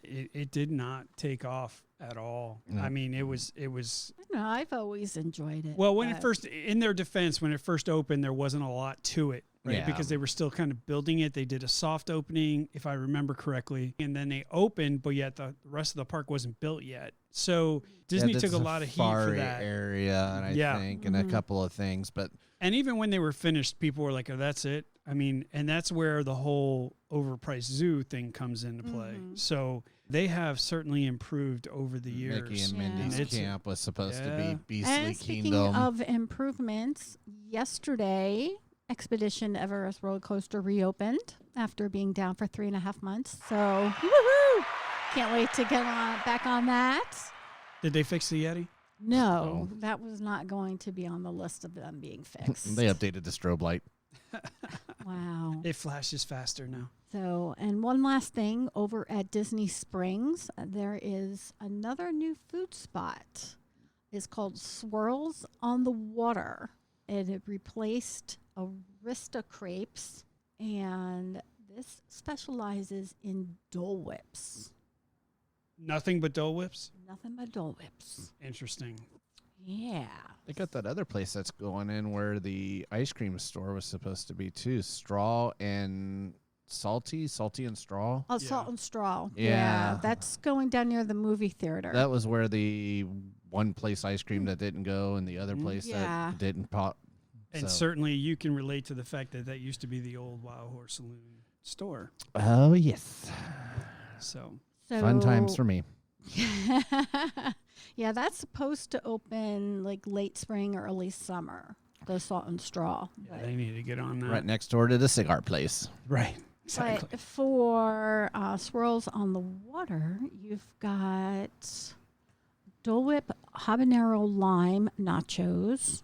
it did not take off at all. No. I mean, it was. I don't know, I've always enjoyed it. Well, when but- it first, in their defense, when it first opened, there wasn't a lot to it, right? Yeah. Because they were still kind of building it. They did a soft opening, if I remember correctly, and then they opened, but yet the rest of the park wasn't built yet. So Disney took a lot of heat for safari that. area, and I think, and a couple of things, but And even when they were finished, people were like, "Oh, that's it." I mean, and that's where the whole overpriced zoo thing comes into play. So they have certainly improved over the years. Mickey and Yeah. Mindy's It's- camp was supposed to Yeah. be Beastly And speaking Kingdom. of improvements, yesterday, Expedition Everest roller coaster reopened after being down for 3.5 months. So, woohoo! Can't wait to get back on that. Did they fix the Yeti? No, that was not going to be on the list of them being fixed. They updated the strobe light. Wow. It flashes faster now. So, and one last thing, over at Disney Springs, there is another new food spot. It's called Swirls on the Water. It had replaced Arista Crepes, and this specializes in Dole Whips. Nothing but Dole Whips? Nothing but Dole Whips. Interesting. Yeah. They got that other place that's going in where the ice cream store was supposed to be too. Straw and salty and straw. Oh, Yeah. Salt and Straw. Yeah. That's going down near the movie theater. That was where the one place ice cream that didn't go and the other place Yeah. that didn't pop. And certainly you can relate to the fact that that used to be the old Wild Horse Saloon store. Oh, yes. So Fun times for me. Yeah, that's supposed to open like late spring or early summer. The Salt and Straw. yeah, they need to get on that. Right next door to the cigar place. Right. Exactly. But for Swirls on the Water, you've got Dole Whip habanero lime nachos.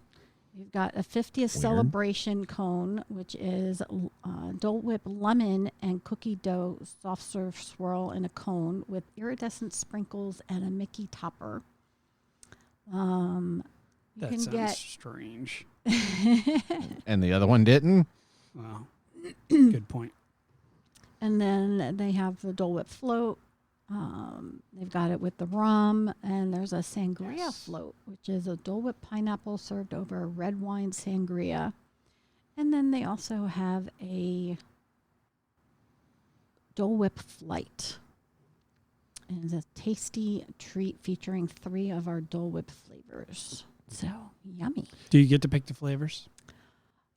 You've got a 50th celebration cone, which is Dole Whip lemon and cookie dough soft serve swirl in a cone with iridescent sprinkles and a Mickey topper. You That can sounds get strange. And the other one didn't. Wow. Good point. And then they have the Dole Whip float. They've got it with the rum, and there's a sangria float, which is a Dole Whip pineapple served over red wine sangria. And then they also have a Dole Whip flight. And it's a tasty treat featuring 3 of our Dole Whip flavors. So yummy. Do you get to pick the flavors?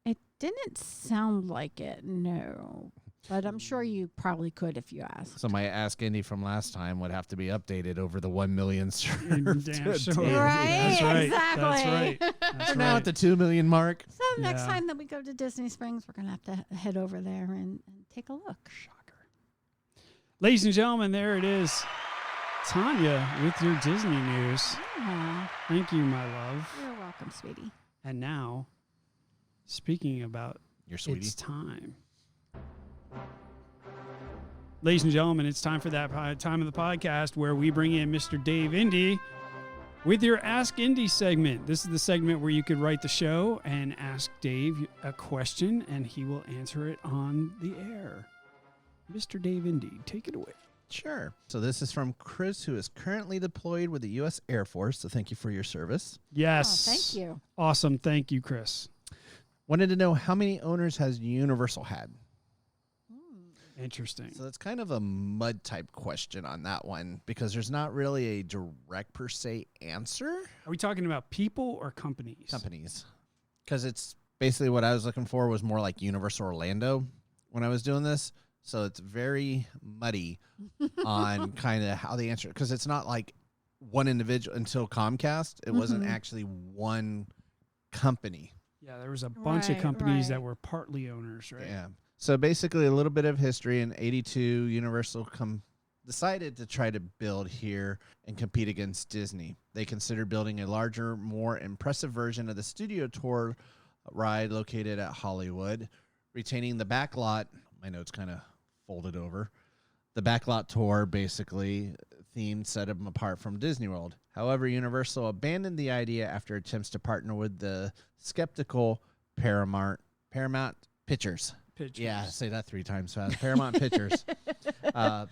It didn't sound like it, no. But I'm sure you probably could if you asked. So my Ask Indy from last time would have to be updated over the 1 million served. Damn sure. today. Right, That's right. exactly. That's right. That's We're now right. at the 2 million mark. So next Yeah. time that we go to Disney Springs, we're going to have to head over there and take a look. Shocker. Ladies and gentlemen, there it is. Tanya with your Disney news. Yeah, Thank you, my love. you're welcome, sweetie. And now, speaking about Your sweetie. it's time. Ladies and gentlemen, it's time for that time of the podcast where we bring in Mr. Dave Indy with your Ask Indy segment. This is the segment where you could write the show and ask Dave a question, and he will answer it on the air. Mr. Dave Indy, take it away. Sure. So this is from Chris, who is currently deployed with the U.S. Air Force. So thank you for your service. Yes. Oh, thank you. Awesome. Thank you, Chris. Wanted to know how many owners has Universal had? Interesting. So that's kind of a mud type question on that one because there's not really a direct per se answer. Are we talking about people or companies? Companies. Because it's basically what I was looking for was more like Universal Orlando when I was doing this. So it's very muddy on kind of how they answer it. Because it's not like one individual until Comcast. It wasn't actually one company. Yeah, there was a bunch of Right, companies right. that were partly owners, right? Yeah. So basically a little bit of history. In 82, Universal decided to try to build here and compete against Disney. They considered building a larger, more impressive version of the Studio Tour ride located at Hollywood, retaining the back lot. My notes kind of folded over. The backlot tour basically theme set them apart from Disney World. However, Universal abandoned the idea after attempts to partner with the skeptical Paramount Pictures. Yeah, say that 3 times fast. Paramount Pictures.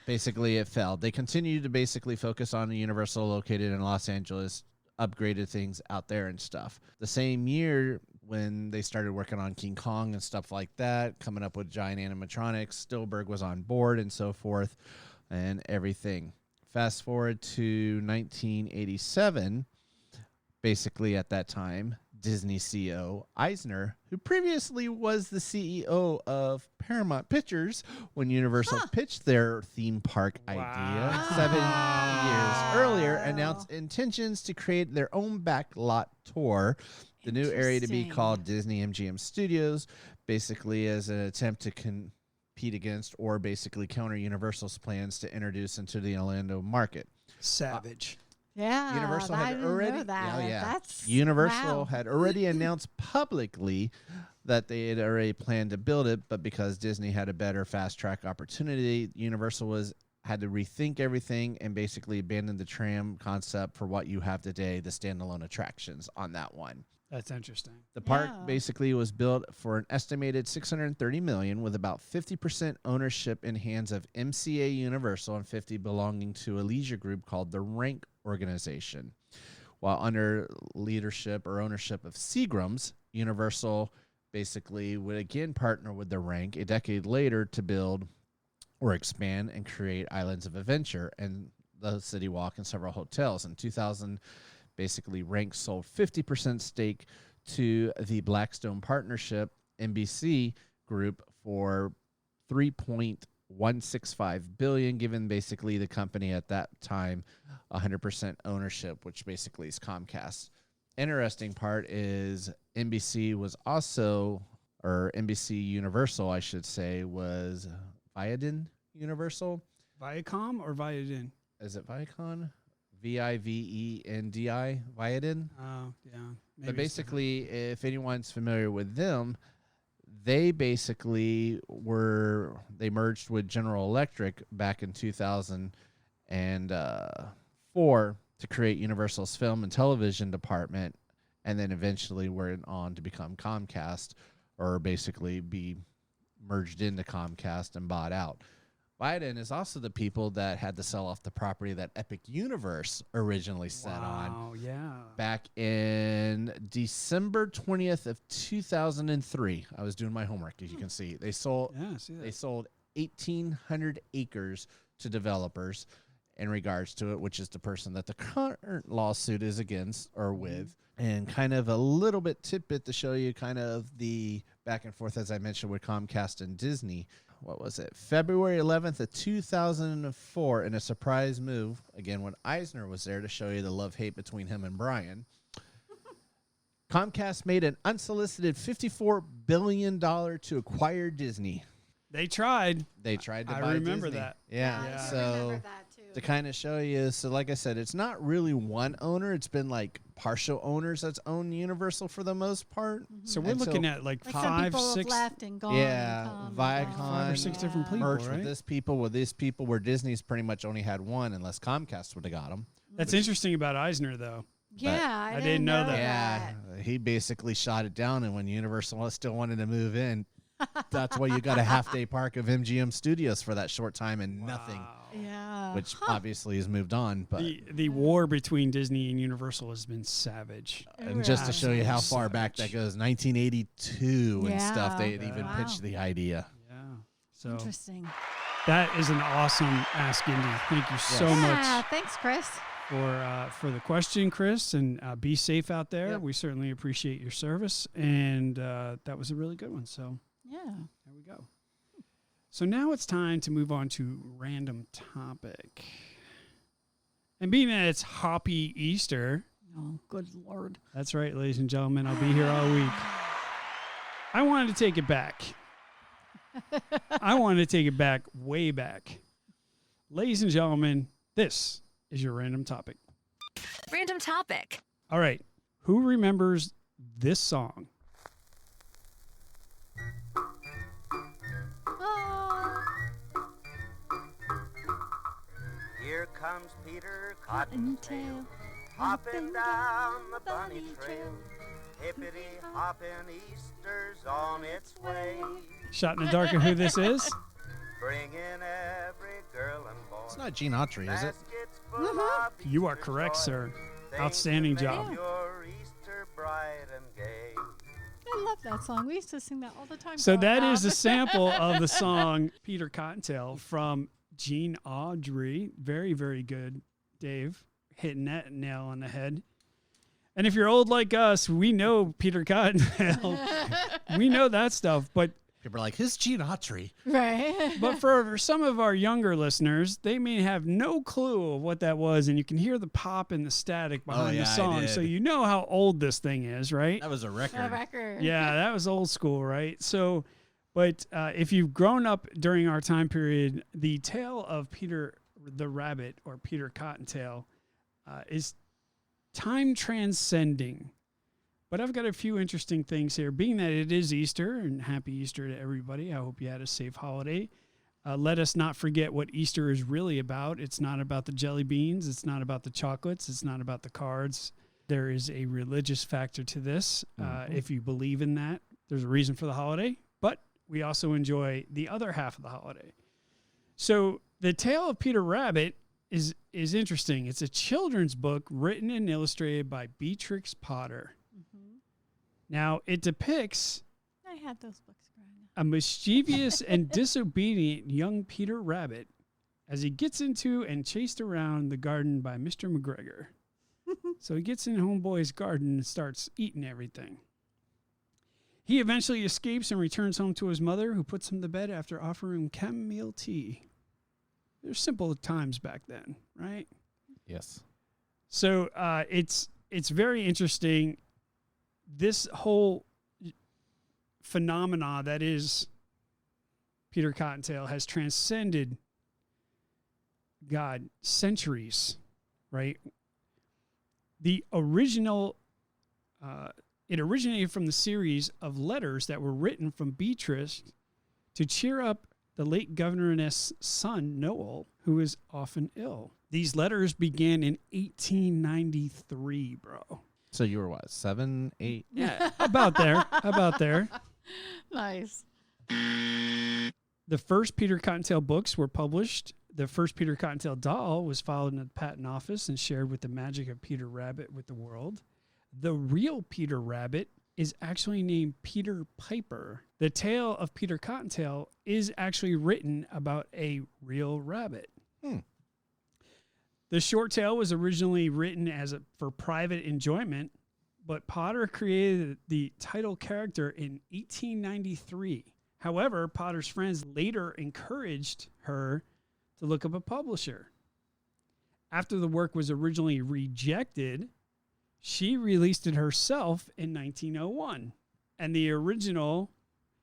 Basically, it failed. They continued to basically focus on the Universal located in Los Angeles, upgraded things out there and stuff. The same year, when they started working on King Kong and stuff like that, coming up with giant animatronics, Spielberg was on board and so forth and everything. Fast forward to 1987, basically at that time, Disney CEO Eisner, who previously was the CEO of Paramount Pictures when Universal pitched their theme park idea 7 years earlier, announced intentions to create their own backlot tour, the new area to be called Disney MGM Studios, basically as an attempt to compete against or basically counter Universal's plans to introduce into the Orlando market. Savage. Yeah, Universal I had didn't already know that. yeah. That's Universal wow. had already announced publicly that they had already planned to build it, but because Disney had a better fast track opportunity, Universal had to rethink everything and basically abandon the tram concept for what you have today, the standalone attractions on that one. That's interesting. The park basically was built for an estimated $630 million, with about 50% ownership in hands of MCA Universal and 50% belonging to a leisure group called the Rank Organization. While under leadership or ownership of Seagram's, Universal basically would again partner with the Rank a decade later to build or expand and create Islands of Adventure and the City Walk and several hotels. In 2000, basically, Rank sold 50% stake to the Blackstone Partnership NBC Group for $3.165 billion, giving basically the company at that time 100% ownership, which basically is Comcast. Interesting part is NBC was also, or NBC Universal, I should say, was Viacom Universal. Viacom or Viacom? Is it Viacom? Vivendi, Viacom. Oh, yeah. But basically, if anyone's familiar with them, they basically they merged with General Electric back in 2004 to create Universal's film and television department, and then eventually went on to become Comcast, or basically be merged into Comcast and bought out. Biden is also the people that had to sell off the property that Epic Universe originally set on back in December 20th of 2003. I was doing my homework, as you can see. They sold 1,800 acres to developers in regards to it, which is the person that the current lawsuit is against or with. And kind of a little bit tidbit to show you kind of the back and forth, as I mentioned, with Comcast and Disney. What was it? February 11th of 2004, in a surprise move, again, when Eisner was there to show you the love-hate between him and Brian, Comcast made an unsolicited $54 billion to acquire Disney. They tried. They tried to buy I remember Disney. that. Yeah. I So remember that too. to kind of show you, so like I said, it's not really one owner. It's been like partial owners that's owned Universal for the most part. So we're looking at like Like some 5, people 6, have left and gone. Yeah, and come and Viacom, gone. 5 or 6 different people, merged right? with this people, with these people, where Disney's pretty much only had one, unless Comcast would have got them. That's interesting about Eisner, though. Yeah, I didn't know that. Yeah, he basically shot it down, and when Universal still wanted to move in, that's why you got a half-day park of MGM Studios for that short time and nothing, Yeah. which obviously has moved on. But The war between Disney and Universal has been savage. and just to show you how far Savage. back that goes, 1982 and stuff, they had Yeah. even Wow. pitched the idea. Yeah. So Interesting. that is an awesome Ask Indy. Thank you so Yeah, much thanks, Chris. for the question, Chris, and be safe out there. Yep. We certainly appreciate your service, and that was a really good one. So Yeah. there we go. So now it's time to move on to random topic. And being that it's Hoppy Easter, Oh, good Lord. that's right, ladies and gentlemen, I'll be here all week. I wanted to take it back. I wanted to take it back, way back. Ladies and gentlemen, this is your random topic. Random topic. All right. Who remembers this song? comes Peter Cottontail, hopping down the bunny trail. Hippity-hoppin', Easter's on its way. Shot in the dark of who this is? Bringing every girl and boy. It's not Gene Autry, is it? Baskets full of You are Easter correct, joy. sir. Things Outstanding that make job. Your Easter bright and gay. I love that song. We used to sing that all the time. So growing that is up. a sample of the song Peter Cottontail from Gene Autry. Very, very good, Dave. Hitting that nail on the head. And if you're old like us, we know Peter Cottontail. We know that stuff. But People are like, who's Gene Autry? Right. but for some of our younger listeners, they may have no clue of what that was. And you can hear the pop and the static behind yeah, the I song. did. So you know how old this thing is, right? That was a record. A record. Yeah, that was old school, right? So, but if you've grown up during our time period, the tale of Peter the Rabbit or Peter Cottontail is time transcending. But I've got a few interesting things here. Being that it is Easter, and happy Easter to everybody. I hope you had a safe holiday. Let us not forget what Easter is really about. It's not about the jelly beans. It's not about the chocolates. It's not about the cards. There is a religious factor to this. If you believe in that, there's a reason for the holiday. But we also enjoy the other half of the holiday. So the tale of Peter Rabbit is interesting. It's a children's book written and illustrated by Beatrix Potter. Now, it depicts I had those books growing up. a mischievous and disobedient young Peter Rabbit as he gets into and chased around the garden by Mr. McGregor. So he gets in Homeboy's garden and starts eating everything. He eventually escapes and returns home to his mother, who puts him to bed after offering him chamomile tea. There's simple times back then, right? Yes. So it's very interesting. This whole phenomena that is Peter Cottontail has transcended, God, centuries, right? The original, it originated from the series of letters that were written from Beatrice to cheer up the late governess' son, Noel, who was often ill. These letters began in 1893, bro. So you were what, 7, 8? Yeah, about there. Nice. The first Peter Cottontail books were published. The first Peter Cottontail doll was filed in the patent office and shared with the magic of Peter Rabbit with the world. The real Peter Rabbit is actually named Peter Piper. The tale of Peter Cottontail is actually written about a real rabbit. The short tale was originally written for private enjoyment, but Potter created the title character in 1893. However, Potter's friends later encouraged her to look up a publisher. After the work was originally rejected, she released it herself in 1901. And the original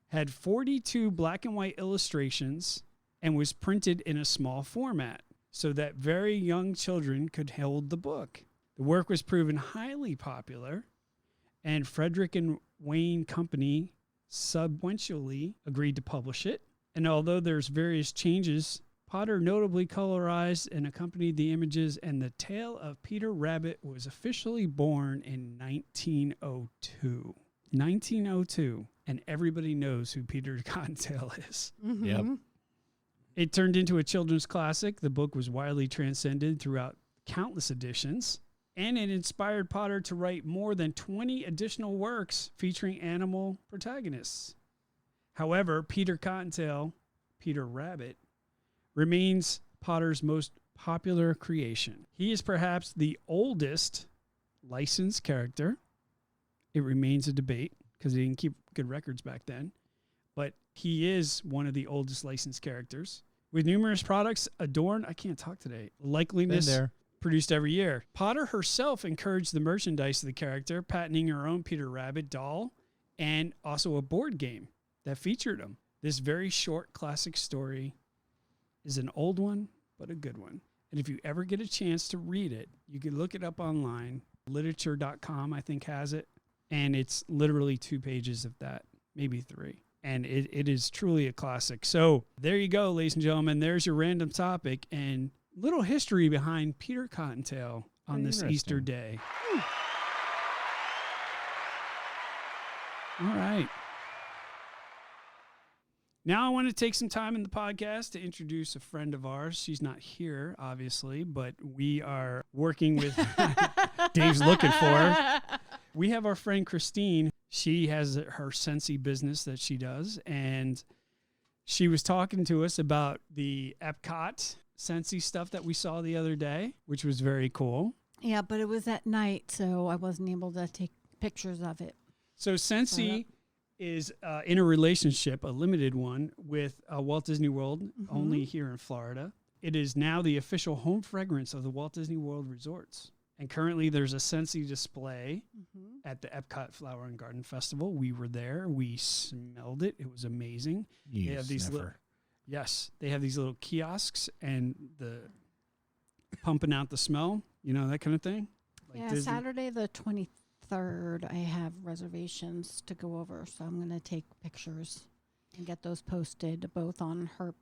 had 42 black and white illustrations and was printed in a small format, so that very young children could hold the book. The work was proven highly popular, and Frederick and Wayne Company subsequently agreed to publish it. And although there's various changes, Potter notably colorized and accompanied the images, and the tale of Peter Rabbit was officially born in 1902. 1902, and everybody knows who Peter Cottontail is. Yep. It turned into a children's classic. The book was widely transcended throughout countless editions, and it inspired Potter to write more than 20 additional works featuring animal protagonists. However, Peter Cottontail, Peter Rabbit, remains Potter's most popular creation. He is perhaps the oldest licensed character. It remains a debate because they didn't keep good records back then. But he is one of the oldest licensed characters. With numerous products adorned, I can't talk today, likeliness produced every year. Potter herself encouraged the merchandise of the character, patenting her own Peter Rabbit doll and also a board game that featured him. This very short classic story is an old one, but a good one. And if you ever get a chance to read it, you can look it up online. Literature.com, I think, has it. And it's literally 2 pages of that, maybe 3. And it is truly a classic. So there you go, ladies and gentlemen. There's your random topic. And little history behind Peter Cottontail on this Easter day. All right. Now I want to take some time in the podcast to introduce a friend of ours. She's not here, obviously, but we are working with Dave's looking for her. We have our friend Christine. She has her Scentsy business that she does, and she was talking to us about the Epcot Scentsy stuff that we saw the other day, which was very cool. Yeah, but it was at night, so I wasn't able to take pictures of it. So Scentsy is in a relationship, a limited one, with Walt Disney World, only here in Florida. It is now the official home fragrance of the Walt Disney World resorts. And currently there's a Scentsy display at the Epcot Flower and Garden Festival. We were there. We smelled it. It was amazing. They have these they have these little kiosks and the pumping out the smell, that kind of thing. Like yeah, Disney. Saturday the 23rd, I have reservations to go over, so I'm going to take pictures and get those posted both on her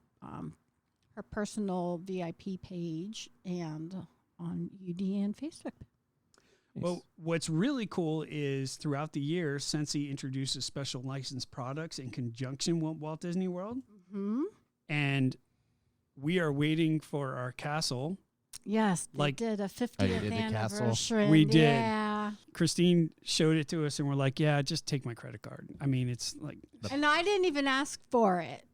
personal VIP page and on UDN Facebook. Well, what's really cool is throughout the year, Scentsy introduces special licensed products in conjunction with Walt Disney World. And we are waiting for our castle. Yes, they did a 50th anniversary. We did. Yeah. Christine showed it to us, and we're like, yeah, just take my credit card. I mean, it's like... And I didn't even ask for it.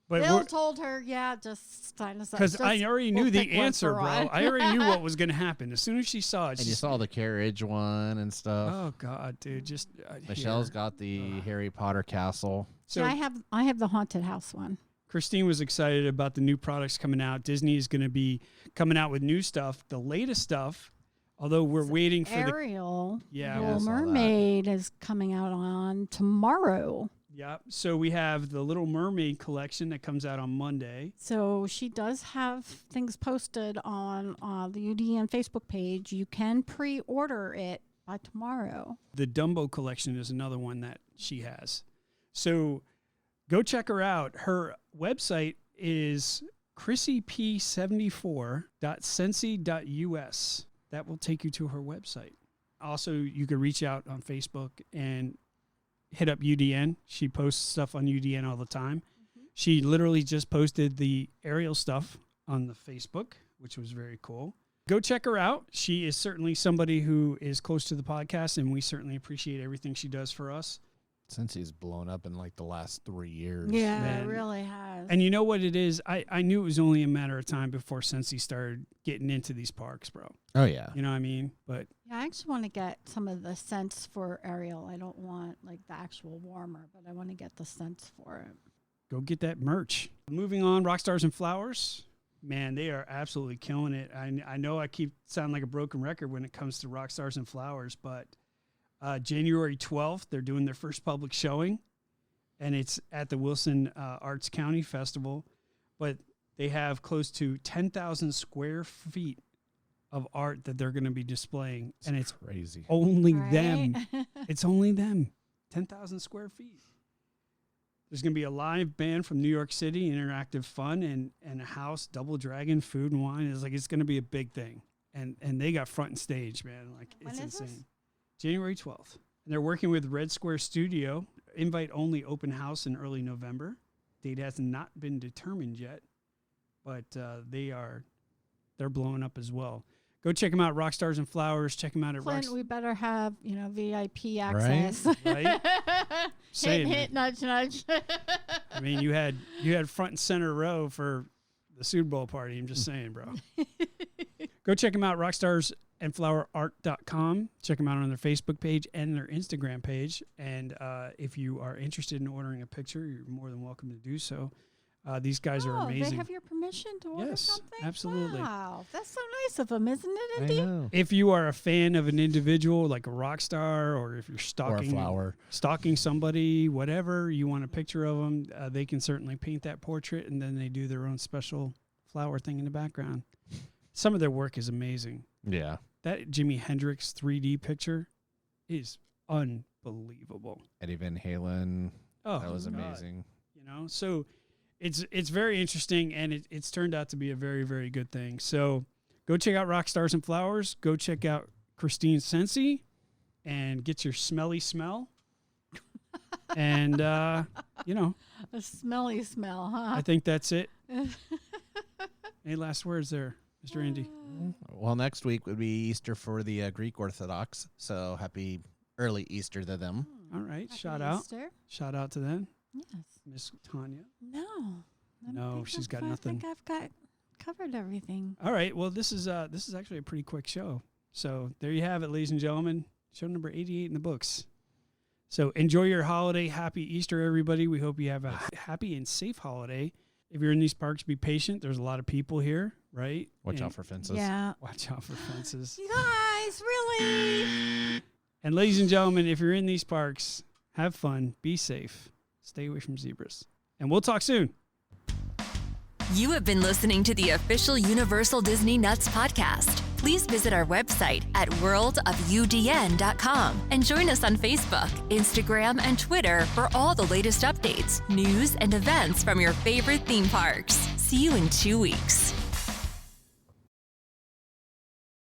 But Bill told her, just sign us up. Because I already knew the answer, bro. Ron. I already knew what was going to happen. As soon as she saw it. And you saw the carriage one and stuff. Oh, God, dude. Just Michelle's got the Harry Potter castle. So I have the haunted house one. Christine was excited about the new products coming out. Disney is going to be coming out with new stuff, the latest stuff. Although we're waiting for Ariel, Yeah, Little Mermaid is coming out on tomorrow. Yeah. So we have the Little Mermaid collection that comes out on Monday. So she does have things posted on the UDN Facebook page. You can pre-order it by tomorrow. The Dumbo collection is another one that she has. So go check her out. Her website is chrissyp74.scentsy.us. That will take you to her website. Also, you can reach out on Facebook and hit up UDN. She posts stuff on UDN all the time. She literally just posted the Ariel stuff on the Facebook, which was very cool. Go check her out. She is certainly somebody who is close to the podcast, and we certainly appreciate everything she does for us. Scensy's blown up in like the last 3 years. Yeah, Man. it really has. And you know what it is? I knew it was only a matter of time before Scentsy started getting into these parks, bro. Oh, yeah. You know what I mean? But yeah, I actually want to get some of the scents for Ariel. I don't want like the actual warmer, but I want to get the scents for it. go get that merch. Moving on, Rockstars and Flowers. Man, they are absolutely killing it. I know I keep sounding like a broken record when it comes to Rockstars and Flowers, but January 12th, they're doing their first public showing, and it's at the Wilson Arts County Festival. But they have close to 10,000 square feet of art that they're going to be displaying, and it's crazy. Only Right? them. It's only them. 10,000 square feet. There's going to be a live band from New York City, interactive fun, and a house, Double Dragon, food and wine. It's going to be a big thing. And they got front and stage, man. Like, When it's is insane. this? January 12th. And they're working with Red Square Studio. Invite only open house in early November. Date has not been determined yet, but they're blowing up as well. Go check them out, Rockstars and Flowers. Check them out at Clint, Rockstars. we better have, VIP access. Right? Saying, hit, nudge, nudge. I mean, you had front and center row for the Super Bowl party. I'm just saying, bro. Go check them out, rockstarsandflowerart.com. Check them out on their Facebook page and their Instagram page. And if you are interested in ordering a picture, you're more than welcome to do so. These guys are amazing. They have your permission to order Yes, something? absolutely. Wow, that's so nice of them, isn't it, I Indy? know. If you are a fan of an individual, like a rock star, or if you're Or a flower. stalking somebody, whatever, you want a picture of them, they can certainly paint that portrait, and then they do their own special flower thing in the background. Some of their work is amazing. Yeah. That Jimi Hendrix 3D picture is unbelievable. Eddie Van Halen. Oh, That was God. amazing. So it's very interesting, and it's turned out to be a very, very good thing. So go check out Rock Stars and Flowers. Go check out Christine Sensi and get your smelly smell. And, you know. A smelly smell, huh? I think that's it. Any last words there, Mr. Andy? Well, next week would be Easter for the Greek Orthodox. So happy early Easter to them. All right. Happy Shout out. Easter. Shout out to them. Yes. Miss Tanya. No. I don't No, think she's got I nothing. think I've got covered everything. All right. Well, this is actually a pretty quick show. So there you have it, ladies and gentlemen. Show number 88 in the books. So enjoy your holiday. Happy Easter, everybody. We hope you have a happy and safe holiday. If you're in these parks, be patient. There's a lot of people here, right? Watch And out for fences. Yeah. Watch out for fences. You guys, really? And ladies and gentlemen, if you're in these parks, have fun, be safe, stay away from zebras. And we'll talk soon. You have been listening to the official Universal Disney Nuts podcast. Please visit our website at worldofudn.com and join us on Facebook, Instagram, and Twitter for all the latest updates, news, and events from your favorite theme parks. See you in 2 weeks.